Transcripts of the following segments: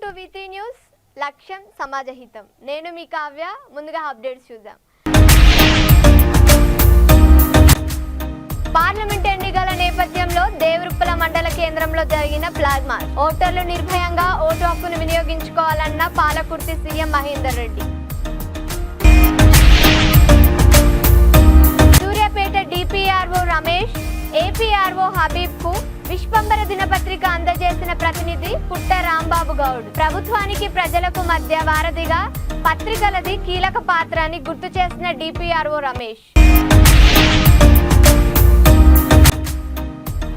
To వితి news లక్ష్యం సమాజహితం. నేను మీ కావ్య. ముందుగా అప్డేట్స్ చూద్దాం. పార్లమెంట్ ఎన్నికల నేపథ్యంలో దేవరుప్పల మండల కేంద్రంలో జరిగిన ఫ్లాగ్ మార్చ్. ఓటర్లు నిర్భయంగా ఓటు హక్కును వినియోగించుకోవాలన్న Palakurthi CM Mahender Reddy. Suryapet DPRO Ramesh, APRO Habib కు విశ్వంబర దినపత్రిక అందజేసిన ప్రతినిధి పుట్ట రాంబాబు గౌడ్. ప్రభుత్వానికి ప్రజలకు మధ్య వారధిగా పత్రికలది కీలక పాత్ర అని గుర్తు చేసిన డిపిఆర్ఓ రమేష్.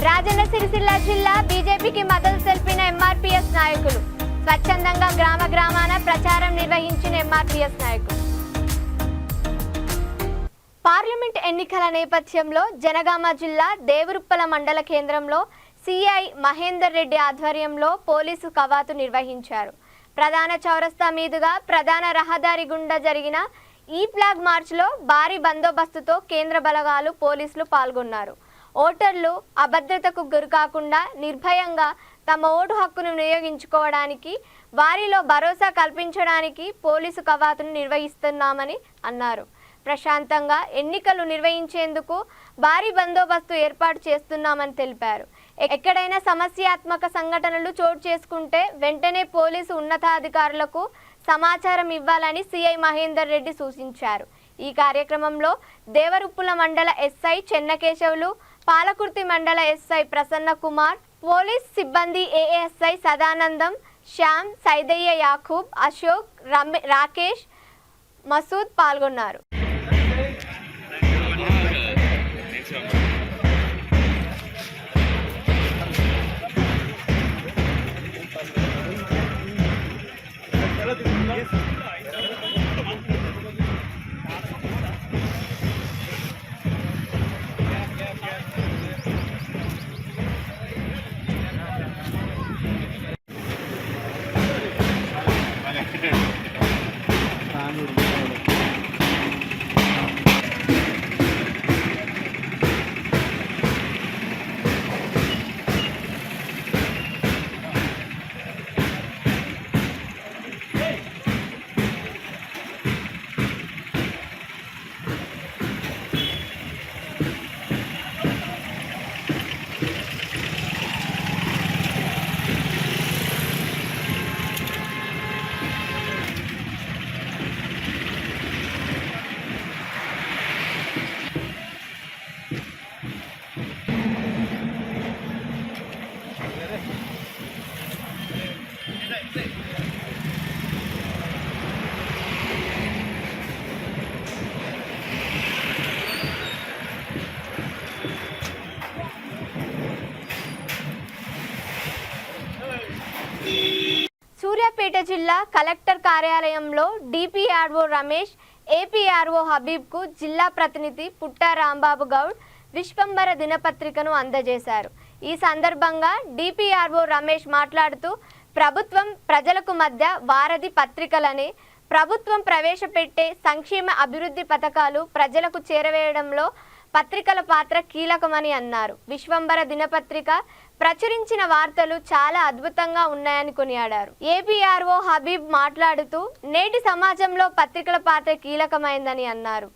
రాజన్న సిరిసిల్ల జిల్లా బీజేపీకి మద్దతు తెలిపిన ఎంఆర్పీఎస్ నాయకులు. స్వచ్ఛందంగా గ్రామాన ప్రచారం నిర్వహించిన ఎంఆర్పీఎస్ నాయకులు. పార్లమెంట్ ఎన్నికల నేపథ్యంలో జనగామ జిల్లా దేవరుప్పల మండల కేంద్రంలో సిఐ మహేందర్ రెడ్డి ఆధ్వర్యంలో పోలీసు కవాతు నిర్వహించారు. ప్రధాన చౌరస్తా మీదుగా ప్రధాన రహదారి గుండా జరిగిన ఈ ఫ్లాగ్ మార్చ్లో భారీ బందోబస్తుతో కేంద్ర బలగాలు పోలీసులు పాల్గొన్నారు. ఓటర్లు అభద్రతకు గురికాకుండా నిర్భయంగా తమ ఓటు హక్కును వినియోగించుకోవడానికి, వారిలో భరోసా కల్పించడానికి పోలీసు కవాతును నిర్వహిస్తున్నామని అన్నారు. ప్రశాంతంగా ఎన్నికలు నిర్వహించేందుకు భారీ బందోబస్తు ఏర్పాటు చేస్తున్నామని తెలిపారు. ఎక్కడైనా సమస్యాత్మక సంఘటనలు చోటు చేసుకుంటే వెంటనే పోలీసు ఉన్నతాధికారులకు సమాచారం ఇవ్వాలని సిఐ మహేందర్ రెడ్డి సూచించారు. ఈ కార్యక్రమంలో దేవరుప్పుల మండల ఎస్ఐ చెన్నకేశవులు, పాలకుర్తి మండల ఎస్ఐ ప్రసన్న కుమార్, పోలీస్ సిబ్బంది ఏఎస్ఐ సదానందం, శ్యామ్, సైదయ్య, యాకూబ్, అశోక్, రాకేష్, మసూద్ పాల్గొన్నారు. సూర్యాపేట జిల్లా కలెక్టర్ కార్యాలయంలో డిపిఆర్ఓ రమేష్, ఏపీఆర్ఓ హబీబ్ కు జిల్లా ప్రతినిధి పుట్ట రాంబాబు గౌడ్ విశ్వంబర దినపత్రికను అందజేశారు. ఈ సందర్భంగా డిపిఆర్ఓ రమేష్ మాట్లాడుతూ, ప్రభుత్వం ప్రజలకు మధ్య వారధి పత్రికలని, ప్రభుత్వం ప్రవేశపెట్టే సంక్షేమ అభివృద్ధి పథకాలు ప్రజలకు చేరవేయడంలో పత్రికల పాత్ర కీలకమని అన్నారు. విశ్వంబర దినపత్రిక ప్రచురించిన వార్తలు చాలా అద్భుతంగా ఉన్నాయని కొనియాడారు. ఏపీఆర్ఓ హబీబ్ మాట్లాడుతూ, నేటి సమాజంలో పత్రికల పాత్ర కీలకమైందని అన్నారు.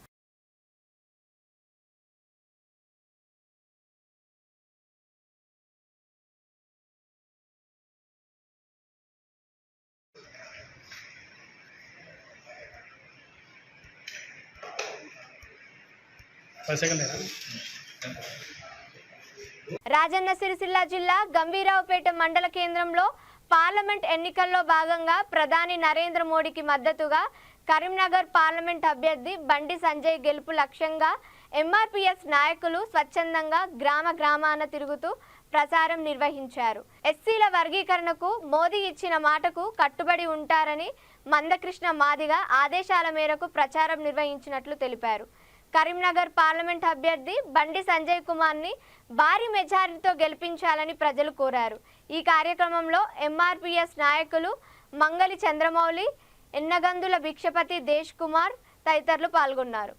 రాజన్న సిరిసిల్ల జిల్లా గంభీరావుపేట మండల కేంద్రంలో పార్లమెంట్ ఎన్నికల్లో భాగంగా ప్రధాని నరేంద్ర మోడీకి మద్దతుగా కరీంనగర్ పార్లమెంట్ అభ్యర్థి బండి సంజయ్ గెలుపు లక్ష్యంగా ఎంఆర్పీఎస్ నాయకులు స్వచ్ఛందంగా గ్రామాన తిరుగుతూ ప్రచారం నిర్వహించారు. ఎస్సీల వర్గీకరణకు మోదీ ఇచ్చిన మాటకు కట్టుబడి ఉంటారని మందకృష్ణ మాదిగ ఆదేశాల మేరకు ప్రచారం నిర్వహించినట్లు తెలిపారు. కరీంనగర్ పార్లమెంట్ అభ్యర్థి బండి సంజయ్ కుమార్ని భారీ మెజారిటీతో గెలిపించాలని ప్రజలు కోరారు. ఈ కార్యక్రమంలో ఎంఆర్పీఎస్ నాయకులు మంగలి చంద్రమౌళి, ఎన్నగందుల భిక్షపతి దేశ్ కుమార్ తదితరులు పాల్గొన్నారు.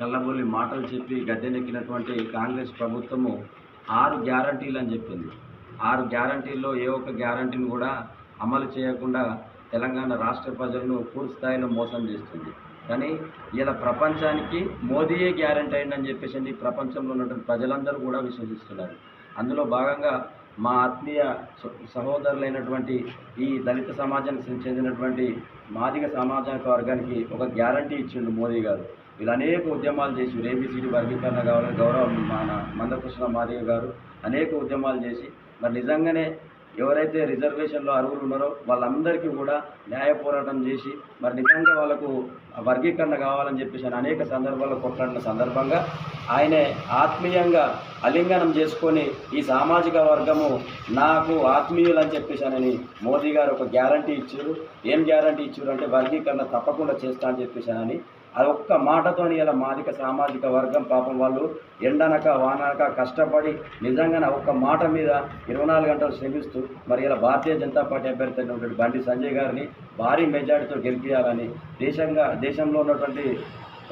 కల్లబొల్లి మాటలు చెప్పి గద్దెనెక్కినటువంటి కాంగ్రెస్ ప్రభుత్వము 6 గ్యారంటీలు అని చెప్పింది. 6 గ్యారంటీల్లో ఏ ఒక్క గ్యారంటీని కూడా అమలు చేయకుండా తెలంగాణ రాష్ట్ర ప్రజలను పూర్తి స్థాయిలో మోసం చేస్తుంది. కానీ ఇలా ప్రపంచానికి మోదీయే గ్యారంటీ అయిందని చెప్పేసి ప్రపంచంలో ఉన్నటువంటి ప్రజలందరూ కూడా విశ్వసిస్తున్నారు. అందులో భాగంగా మా ఆత్మీయ సహోదరులైనటువంటి ఈ దళిత సమాజానికి చెందినటువంటి మాదిగ సామాజిక వర్గానికి ఒక గ్యారంటీ ఇచ్చిండు మోదీ గారు. వీళ్ళు అనేక ఉద్యమాలు చేసి ఏబిసిడి వర్గీకరణ కావాలని గౌరవం మన మందకృష్ణ మాదిగ గారు అనేక ఉద్యమాలు చేసి మరి నిజంగానే ఎవరైతే రిజర్వేషన్లో అర్హులు ఉన్నారో వాళ్ళందరికీ కూడా న్యాయ పోరాటం చేసి మరి నిజంగా వాళ్ళకు వర్గీకరణ కావాలని చెప్పేసి అనేక సందర్భాల్లో కొట్లాడిన సందర్భంగా ఆయనే ఆత్మీయంగా అలింగనం చేసుకొని ఈ సామాజిక వర్గము నాకు ఆత్మీయులు అని చెప్పేసానని మోదీ గారు ఒక గ్యారంటీ ఇచ్చారు. ఏం గ్యారంటీ ఇచ్చారు అంటే వర్గీకరణ తప్పకుండా చేస్తా అని చెప్పేసానని అది ఒక్క మాటతోని ఇలా మాదిక సామాజిక వర్గం పాపం వాళ్ళు ఎండనక వానక కష్టపడి నిజంగానే ఒక్క మాట మీద 24 గంటలు శ్రమిస్తూ మరి ఇలా భారతీయ జనతా పార్టీ అభ్యర్థి అయినటువంటి బండి సంజయ్ గారిని భారీ మెజార్టీతో గెలిపించాలని దేశంలో ఉన్నటువంటి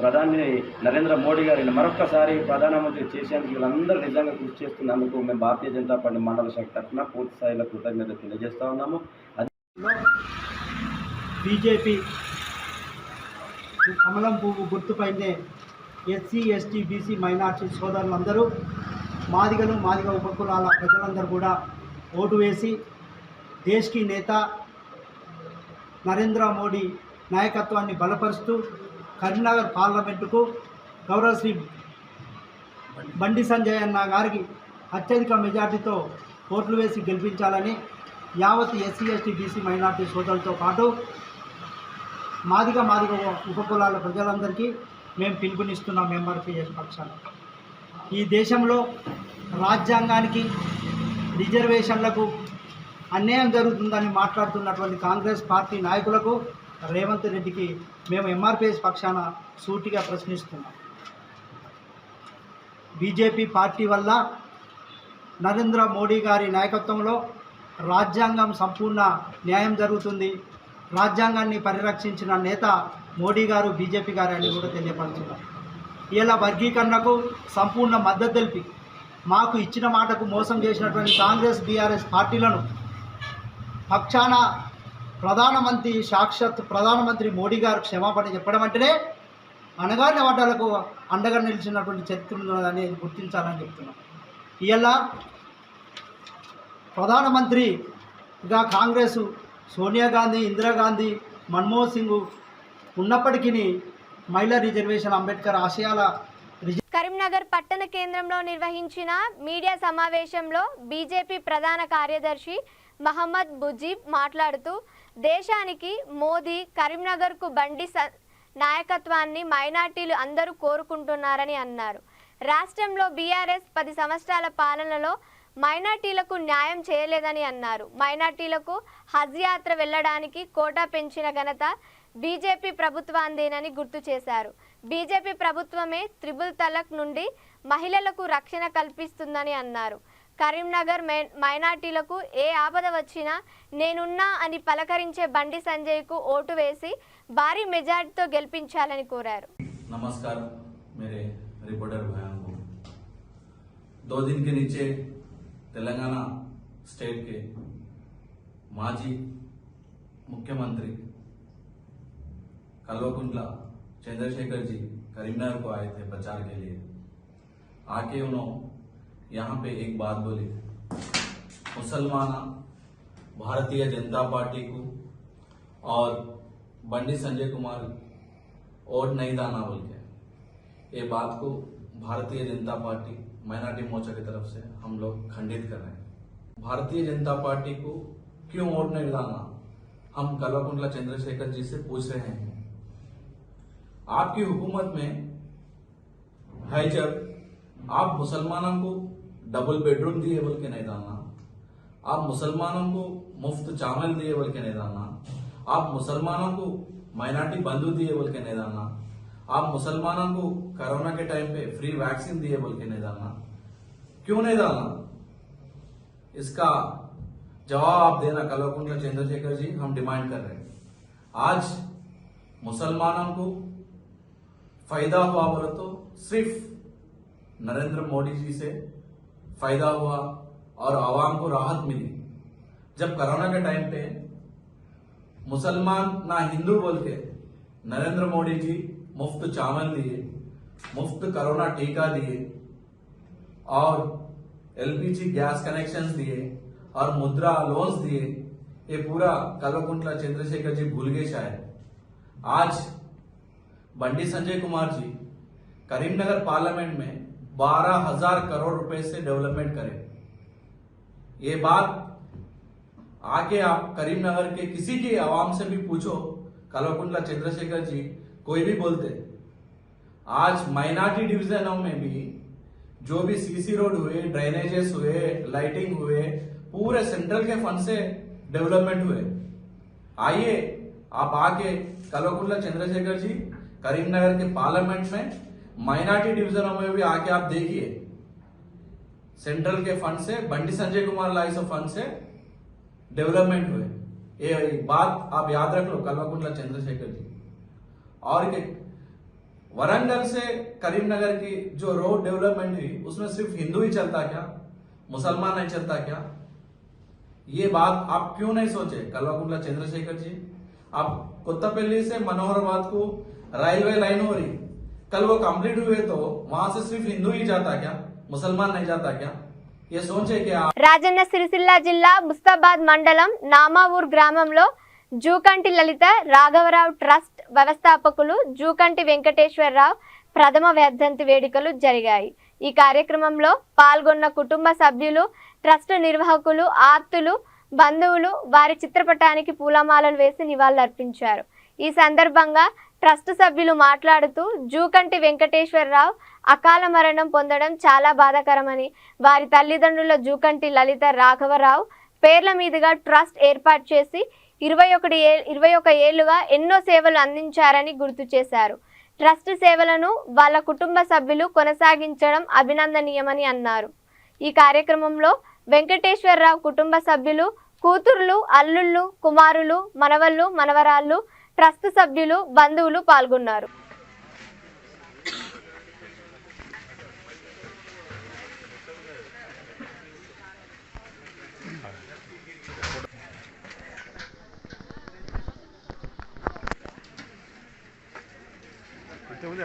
ప్రధాని నరేంద్ర మోడీ గారిని మరొక్కసారి ప్రధానమంత్రి చేసేందుకు వీళ్ళందరూ నిజంగా కృషి చేస్తున్నందుకు మేము భారతీయ జనతా పార్టీ మండల శాఖ తరఫున పూర్తి స్థాయిలో కృతజ్ఞత తెలియజేస్తా ఉన్నాము. బీజేపీ కమలం పువ్వు గుర్తుపైనే ఎస్సీ ఎస్టీ బీసీ మైనార్టీ సోదరులందరూ మాదిగ ఉపకులాల ప్రజలందరూ కూడా ఓటు వేసి దేశ్కి నేత నరేంద్ర మోడీ నాయకత్వాన్ని బలపరుస్తూ కరీంనగర్ పార్లమెంటుకు గౌరవ శ్రీ బండి సంజయ్ అన్న గారికి అత్యధిక మెజార్టీతో ఓట్లు వేసి గెలిపించాలని యావత్ ఎస్సీ ఎస్టీ బీసీ మైనార్టీ సోదరులతో పాటు మాదిగ ఉపకులాల ప్రజలందరికీ మేము పిలుపునిస్తున్నాం. ఎంఆర్పీఎస్ పక్షాన ఈ దేశంలో రాజ్యాంగానికి రిజర్వేషన్లకు అన్యాయం జరుగుతుందని మాట్లాడుతున్నటువంటి కాంగ్రెస్ పార్టీ నాయకులకు రేవంత్ రెడ్డికి మేము ఎంఆర్పీఎస్ పక్షాన సూటిగా ప్రశ్నిస్తున్నాం. బీజేపీ పార్టీ వల్ల నరేంద్ర మోడీ గారి నాయకత్వంలో రాజ్యాంగం సంపూర్ణ న్యాయం జరుగుతుంది. రాజ్యాంగాన్ని పరిరక్షించిన నేత మోడీ గారు బీజేపీ గారు అని కూడా తెలియపరుస్తున్నారు. ఇలా వర్గీకరణకు సంపూర్ణ మద్దతు తెలిపి మాకు ఇచ్చిన మాటకు మోసం చేసినటువంటి కాంగ్రెస్ బీఆర్ఎస్ పార్టీలను పక్షాన ప్రధానమంత్రి మోడీ గారు క్షమాపణ చెప్పడం అంటేనే అణగారిన వర్గాలకు అండగా నిలిచినటువంటి చరిత్ర ఉన్నదని గుర్తించాలని చెప్తున్నాం. ఇలా ప్రధానమంత్రిగా కాంగ్రెస్ సోనియా గాంధీ, ఇందిరాగాంధీ, మన్మోహన్ సింగ్ ఉన్నప్పటికీ మహిళా రిజర్వేషన్ అంబేద్కర్ ఆశయాల కరీంనగర్ పట్టణ కేంద్రంలో నిర్వహించిన మీడియా సమావేశంలో బీజేపీ ప్రధాన కార్యదర్శి మహమ్మద్ ముజీబ్ మాట్లాడుతూ దేశానికి మోదీ కరీంనగర్కు బండి నాయకత్వాన్ని మైనార్టీలు అందరూ కోరుకుంటున్నారని అన్నారు. రాష్ట్రంలో బీఆర్ఎస్ 10 సంవత్సరాల పాలనలో మైనార్టీలకు న్యాయం చేయలేదని అన్నారు. మైనార్టీలకు హజ్ యాత్ర వెళ్లడానికి కోటా పెంచిన ఘనత బీజేపీ ప్రభుత్వాందేనని గుర్తు చేశారు. బీజేపీ ప్రభుత్వమే త్రిబుల్ తలాక్ నుండి మహిళలకు రక్షణ కల్పిస్తుందని అన్నారు. కరీంనగర్ మైనార్టీలకు ఏ ఆపద వచ్చినా నేనున్నా అని పలకరించే బండి సంజయ్కు ఓటు వేసి భారీ మెజార్టీతో గెలిపించాలని కోరారు. नमस्कार मेरे रिपोर्टर भाइयों को। 2 दिन के नीचे तेलंगाना स्टेट के माजी मुख्यमंत्री कल्वकुंट्ला चंद्रशेखर जी करीमनगर को आए थे प्रचार के लिए। आके उन्होंने यहाँ पे एक बात बोली, मुसलमान भारतीय जनता पार्टी को और बंडी संजय कुमार वोट नहीं दाना बोल के, ये बात को भारतीय जनता पार्टी माइनॉरिटी मोर्चा की तरफ से हम लोग खंडित कर रहे हैं। भारतीय जनता पार्टी को क्यों वोट नहीं डालना, हम कल्वकुंट्ला चंद्रशेखर जी से पूछ रहे हैं। आपकी हुकूमत में है जब आप मुसलमानों को डबल बेडरूम दिए बोल के नहीं डालना, आप मुसलमानों को मुफ्त चावल दिए बोल के नहीं डालना, आप मुसलमानों को माइनॉरिटी बंधु दिए बोल के नहीं डालना, आप मुसलमानों को कोरोना के टाइम पे फ्री वैक्सीन दिए बोल के नहीं डालना, क्यों नहीं डालना? इसका जवाब आप देना कल्वकुंट्ला चंद्रशेखर जी, हम डिमांड कर रहे हैं। आज मुसलमानों को फायदा हुआ बोले तो सिर्फ नरेंद्र मोदी जी से फायदा हुआ और आवाम को राहत मिली। जब कोरोना के टाइम पे मुसलमान ना हिंदू बोल के नरेंद्र मोदी जी मुफ्त चावल दिए, मुफ्त कोरोना टीका दिए और एलपीजी गैस कनेक्शंस दिए और मुद्रा लोन्स दिए। ये पूरा कल्वकुंटला चंद्रशेखर जी भूल गए शायद। आज बंडी संजय कुमार जी करीमनगर पार्लियामेंट में 12,000 करोड़ रुपए से डेवलपमेंट करें। ये बात आके आप करीमनगर के किसी की आवाम से भी पूछो, कल्वकुंटला चंद्रशेखर जी कोई भी बोलते। आज माइनॉरिटी डिविजनों में भी जो भी सीसी रोड हुए, ड्रेनेजेस हुए, लाइटिंग हुए, पूरे सेंट्रल के फंड से डेवलपमेंट हुए। आइए आप आके कल्वकुंटला चंद्रशेखर जी करीमनगर के पार्लियामेंट में माइनॉरिटी डिविजनों में भी आके आप देखिए, सेंट्रल के फंड से, बंडी संजय कुमार लाइस फंड से डेवलपमेंट हुए। ये बात आप याद रख लो कल्वकुंटला चंद्रशेखर जी। और वरंगल से करीमनगर की जो रोड डेवलपमेंट हुई उसमें सिर्फ हिंदू ही चलता क्या, मुसलमान नहीं चलता क्या? ये बात आप क्यों नहीं सोचे कल्वकुंटला चंद्रशेखर जी? आप कोत्तापल्ली से मनोहराबाद को रेलवे लाइन हो रही, कल वो कंप्लीट हुए तो वहां से सिर्फ हिंदू ही जाता क्या, मुसलमान नहीं जाता क्या? ये सोचे क्या? రాజన్న సిరిసిల్ల జిల్లా ముస్తాబాద్ మండలం నామావూర్ గ్రామంలో జూకంటి లలిత రాఘవరావు ట్రస్ట్ వ్యవస్థాపకులు జూకంటి వెంకటేశ్వరరావు ప్రథమ వర్ధంతి వేడుకలు జరిగాయి। ఈ కార్యక్రమంలో పాల్గొన్న కుటుంబ సభ్యులు, ట్రస్ట్ నిర్వాహకులు, ఆప్తులు, బంధువులు వారి చిత్రపటానికి పూలమాలలు వేసి నివాళులర్పించారు। ఈ సందర్భంగా ట్రస్ట్ సభ్యులు మాట్లాడుతూ జూకంటి వెంకటేశ్వరరావు అకాల మరణం పొందడం చాలా బాధాకరమని, వారి తల్లిదండ్రుల జూకంటి లలిత రాఘవరావు పేర్ల మీదుగా ట్రస్ట్ ఏర్పాటు చేసి 21 ఏళ్లుగా ఎన్నో సేవలు అందించారని గుర్తు చేశారు। ట్రస్ట్ సేవలను వాళ్ళ కుటుంబ సభ్యులు కొనసాగించడం అభినందనీయమని అన్నారు। ఈ కార్యక్రమంలో వెంకటేశ్వరరావు కుటుంబ సభ్యులు, కూతురులు, అల్లుళ్ళు, కుమారులు, మనవళ్ళు, మనవరాళ్ళు, ట్రస్ట్ సభ్యులు, బంధువులు పాల్గొన్నారు।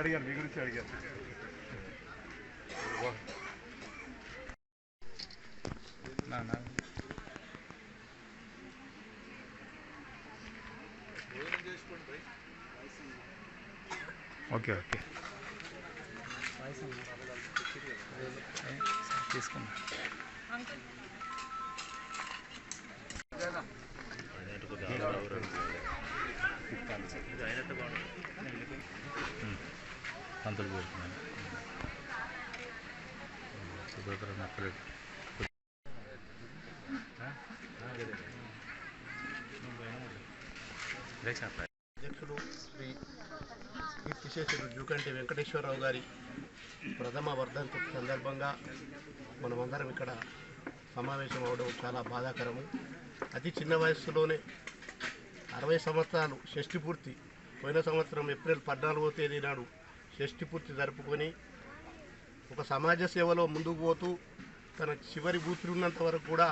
అడిగారు మీ గురించి అడిగారు ఓకే ఓకే తీసుకున్నా పంతులు పోతున్నాను అధ్యక్షుడు శ్రీ కీర్తిశేషుడు జూకంటి వెంకటేశ్వరరావు గారి ప్రథమ వర్ధంతి సందర్భంగా మనమందరం ఇక్కడ సమావేశం అవడం చాలా బాధాకరము। అతి చిన్న వయస్సులోనే 60 సంవత్సరాలు షష్ఠి పూర్తి, పోయిన సంవత్సరం ఏప్రిల్ 14వ తేదీ నాడు షష్ఠి పూర్తి జరుపుకొని ఒక సమాజ సేవలో ముందుకు పోతూ తన చివరి ఊపిరినంత వరకు కూడా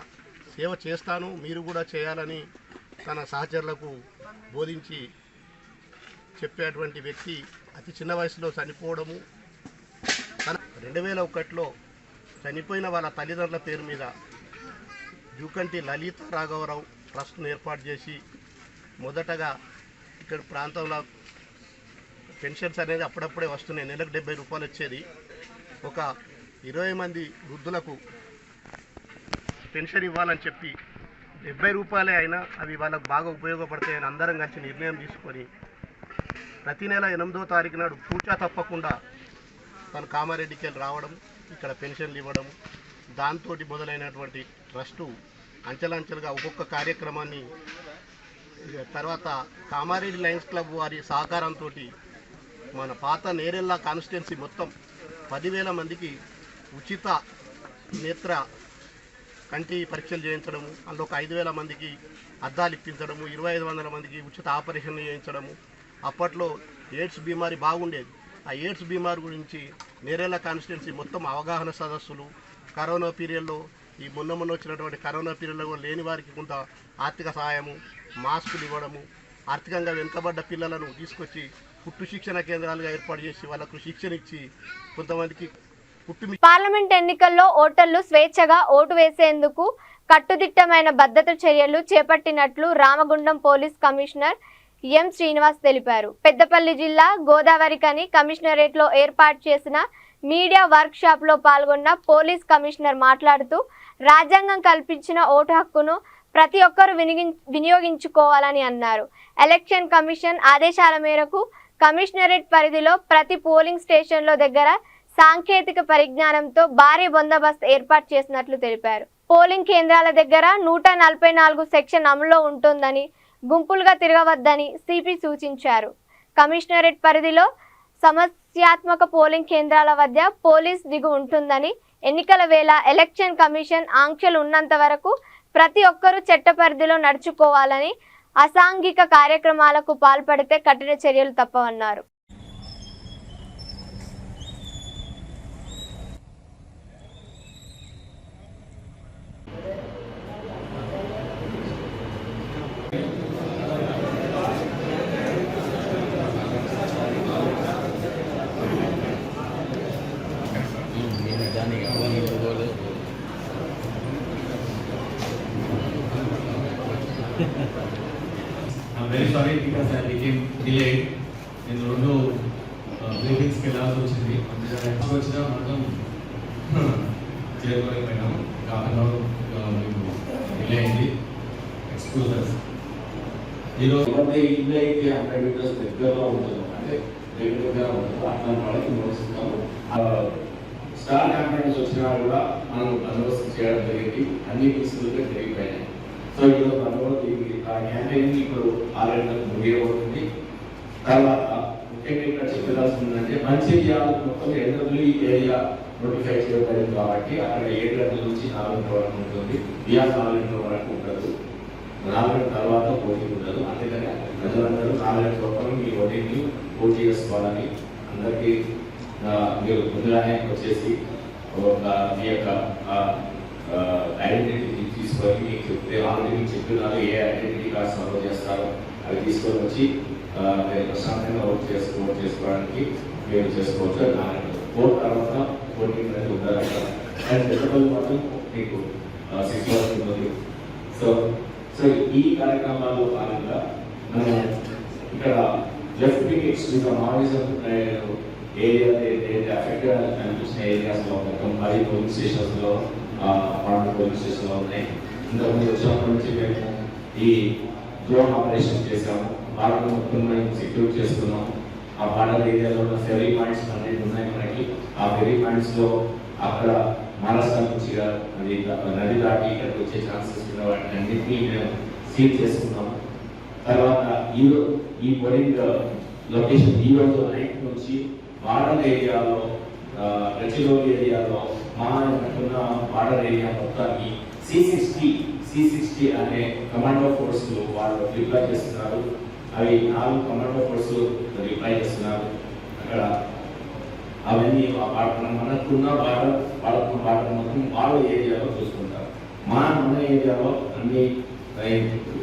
సేవ చేస్తాను, మీరు కూడా చేయాలని తన సహచరులకు బోధించి చెప్పేటువంటి వ్యక్తి అతి చిన్న వయసులో చనిపోవడము, తన 2001లో చనిపోయిన వాళ్ళ తల్లిదండ్రుల పేరు మీద జూకంటి లలిత రాఘవరావు ట్రస్ట్ను ఏర్పాటు చేసి మొదటగా ఇక్కడ ప్రాంతంలో పెన్షన్స్ అనేది అప్పుడప్పుడే వస్తున్నాయి, నెలకు 70 రూపాయలు వచ్చేది। ఒక 20 మంది వృద్ధులకు పెన్షన్ ఇవ్వాలని చెప్పి 70 రూపాయలే అయినా అవి వాళ్ళకు బాగా ఉపయోగపడతాయని అందరం కలిసి నిర్ణయం తీసుకొని ప్రతి నెల 8వ తారీఖు నాడు పూచా తప్పకుండా తను కామారెడ్డికి వెళ్ళి రావడం, ఇక్కడ పెన్షన్లు ఇవ్వడం, దాంతో మొదలైనటువంటి ట్రస్టు అంచెలంచెలుగా ఒక్కొక్క కార్యక్రమాన్ని తర్వాత కామారెడ్డి లయన్స్ క్లబ్ వారి సహకారంతో మన పాత నేరెల్లా కాన్స్టిట్యున్సీ మొత్తం 10,000 మందికి ఉచిత నేత్ర కంటి పరీక్షలు చేయించడము, అందులో ఒక 5,000 మందికి అద్దాలు ఇప్పించడము, 2,500 మందికి ఉచిత ఆపరేషన్లు చేయించడము। అప్పట్లో ఎయిడ్స్ బీమారి బాగుండేది, ఆ ఎయిడ్స్ బీమారి గురించి నేరెల్లా కాన్స్టిట్యున్సీ మొత్తం అవగాహన సదస్సులు, కరోనా పీరియడ్లో ఈ మొన్న వచ్చినటువంటి కరోనా పీరియడ్లో కూడా లేని వారికి కొంత ఆర్థిక సహాయము, మాస్కులు ఇవ్వడము, ఆర్థికంగా వెనుకబడ్డ పిల్లలను తీసుకొచ్చి పుట్టు శిక్షణ కేంద్రాలుగా ఏర్పాటు చేసి వాళ్ళకు శిక్షణ ఇచ్చి కొంతమందికి పార్లమెంట్ ఎన్నికల్లో ఓటర్లు స్వేచ్ఛగా ఓటు వేసేందుకు కట్టుదిట్టమైన భద్రత చర్యలు చేపట్టినట్లు Ramagundam police commissioner M Srinivas తెలిపారు. పెద్దపల్లి జిల్లా గోదావరికని కమిషనరేట్లో ఏర్పాటు చేసిన మీడియా వర్క్ షాప్ లో పాల్గొన్న పోలీస్ కమిషనర్ మాట్లాడుతూ రాజ్యాంగం కల్పించిన ఓటు హక్కును ప్రతి ఒక్కరూ వినియోగించుకోవాలని అన్నారు. ఎలక్షన్ కమిషన్ ఆదేశాల మేరకు కమిషనరేట్ పరిధిలో ప్రతి పోలింగ్ స్టేషన్ల దగ్గర సాంకేతిక పరిజ్ఞానంతో భారీ బందోబస్తు ఏర్పాటు చేసినట్లు తెలిపారు. పోలింగ్ కేంద్రాల దగ్గర 144 సెక్షన్ అమల్లో ఉంటుందని, గుంపులుగా తిరగవద్దని సిపి సూచించారు. కమిషనరేట్ పరిధిలో సమస్యాత్మక పోలింగ్ కేంద్రాల వద్ద పోలీస్ దిగు ఉంటుందని, ఎన్నికల వేళ ఎలక్షన్ కమిషన్ ఆంక్షలు ఉన్నంత వరకు ప్రతి ఒక్కరూ చట్ట పరిధిలో నడుచుకోవాలని, అసాంఘిక కార్యక్రమాలకు పాల్పడితే కఠిన చర్యలు తప్పవన్నారు. I'm very sorry because I became delayed. In రెండు బ్రీఫింగ్స్కి వెళ్ళాల్సి వచ్చింది. వచ్చినా మొత్తం చేరుకోలేకపోయినాము. హాఫ్ అన్ అవర్ మీకు డిలే అయింది. ఎక్స్క్యూజెస్. ఈరోజు ఇల్లు అయితే 100 మీటర్స్ దగ్గరలో ఉంటుంది, అంటే దగ్గర ఉంటుంది. అట్లాంటి వాళ్ళకి నోటీస్ ఇస్తాము. స్టార్ క్యాంపెయిన్స్ వచ్చినా కూడా మనం బందోబస్తు చేయడం జరిగింది. అన్ని పీసులుగా జరిగిపోయినాయి. సో ఈరోజు బందోబస్తు ఆ క్యాంపెయిన్ ఇప్పుడు 6 గంటలకు ముగియబోతుంది. తర్వాత ముఖ్యంగా ఇక్కడ చెప్పాల్సి ఉందంటే మంచిర్యాల మొత్తం ఎన్డబ్ల్యూ ఏరియా నోటిఫై చేయబడింది కాబట్టి అక్కడ 7 గంటల నుంచి 4 గంటల వరకు ఉంటుంది. బిఆర్ 4 గంటల వరకు ఉండదు. 4 గంటల తర్వాత పోటీ ఉండదు. అందుకని ప్రజలందరూ 4 గంటల లోపల మీ ఓటింగ్ని పోటీ చేసుకోవాలని అందరికీ మీరు ముందుగానే వచ్చేసి మీ యొక్క ఐడెంటిటీ తీసుకొని మీకు చెప్తే ఆల్రెడీ మీకు చెప్పినారు ఏ ఐడెంటిటీ కార్డ్స్ అమలు చేస్తారో అవి తీసుకొని వచ్చి ప్రశాంతంగా ఓట్ చేసుకోవడానికి మీరు చేసుకోవచ్చు. 4 తర్వాత ఓటింగ్ అనేది ఉండాలి. అండ్ పెద్దపల్లి మాత్రం మీకు 6 వరకు ఉంటుంది. సో ఈ కార్యక్రమాల్లో భాగంగా మనం ఇక్కడ left wing extreme Maoism area affected అనిపించిన ఏరియాస్లో మొత్తం 10 పోలింగ్ స్టేషన్స్లో అపార్ట్మెంట్ పోలింగ్ స్టేషన్లో ఉన్నాయి. ఇంతకుముందు వచ్చినప్పటి నుంచి మేము ఈ డ్రోన్ ఆపరేషన్ చేసాము. బార్డర్ మొత్తం మేము సెక్యూర్ చేస్తున్నాము. ఆ బార్డర్ ఏరియాలో ఉన్న ఫెరీ పాయింట్స్ అన్నిటి ఉన్నాయి మనకి. ఆ ఫెరీ పాయింట్స్లో అక్కడ మహారాష్ట్ర నుంచి నది దాటి ఇక్కడికి వచ్చే ఛాన్సెస్ ఉన్న వాటిని అన్నింటినీ మేము సీల్ చేసుకున్నాము. తర్వాత ఈ పోలింగ్ లొకేషన్ ఈ రోజు నైట్ నుంచి బార్డర్ ఏరియాలో గచ్చిబౌలి ఏరియాలో మా ఉన్న బార్డర్ ఏరియా మొత్తాన్ని C60 అనే కమాండో ఫోర్స్లు వాళ్ళు డిప్లాయ్ చేస్తున్నారు. అవి 4 కమాండో ఫోర్స్లు డిప్లాయ్ చేస్తున్నారు. అక్కడ అవన్నీ మనకున్న బార్డర్ మొత్తం వాళ్ళ ఏరియాలో చూసుకుంటారు. మన ఏరియాలో అన్ని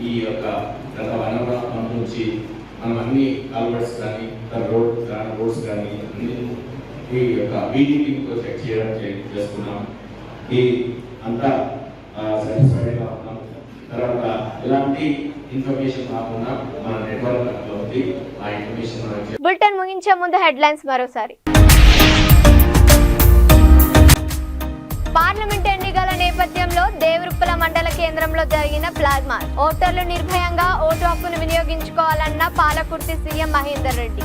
ఈ యొక్క గత 1.5 months నుంచి మనం అన్ని కాల్వర్ట్స్ కానీ రోడ్స్ కానీ అన్ని ఈ యొక్క బీజీపీతో చెక్ చేయడం చేసుకున్నాం. ఈ అంతా సాటిస్ఫైడ్గా ఉన్నాం. తర్వాత ఎలాంటి ఇన్ఫర్మేషన్ కాకుండా మన నెట్వర్క్ ఉంది. ఆ ఇన్ఫర్మేషన్ బులెటిన్ ముగించే ముందు హెడ్లైన్స్ మరోసారి. పార్లమెంట్ ఎన్నికల నేపథ్యంలో దేవరుప్పల మండల కేంద్రంలో జరిగిన ఫ్లాగ్ మార్చ్. ఓటర్లు నిర్భయంగా ఓటు హక్కును వినియోగించుకోవాలన్న Palakurthi CM Mahender Reddy.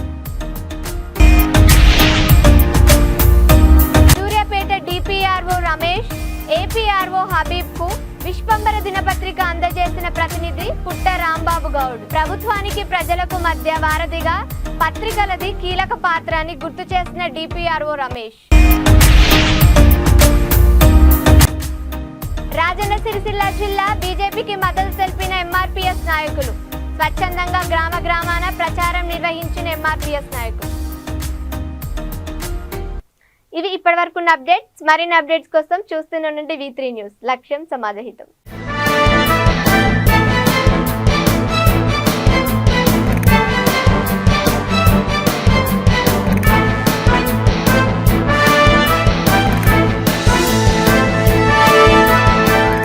Suryapet DPRO Ramesh, APRO Habib కు విశ్వంబర దినపత్రిక అందజేసిన ప్రతినిధి పుట్ట రాంబాబు గౌడ్. ప్రభుత్వానికి ప్రజలకు మధ్య వారధిగా పత్రికలది కీలక పాత్ర అని గుర్తు చేసిన డిపిఆర్ఓ రమేష్. రాజన్న సిరిసిల్ల జిల్లా బీజేపీకి మద్దతు తెలిపిన ఎంఆర్పీఎస్ నాయకులు. స్వచ్ఛందంగా గ్రామాన ప్రచారం నిర్వహించిన ఎంఆర్పీఎస్ నాయకులు. ఇవి ఇప్పటివరకు ఉన్న అప్డేట్స్. మరిన్ని అప్డేట్స్ కోసం చూస్తూనే ఉండండి V3 న్యూస్. లక్ష్యం సమాజహితం.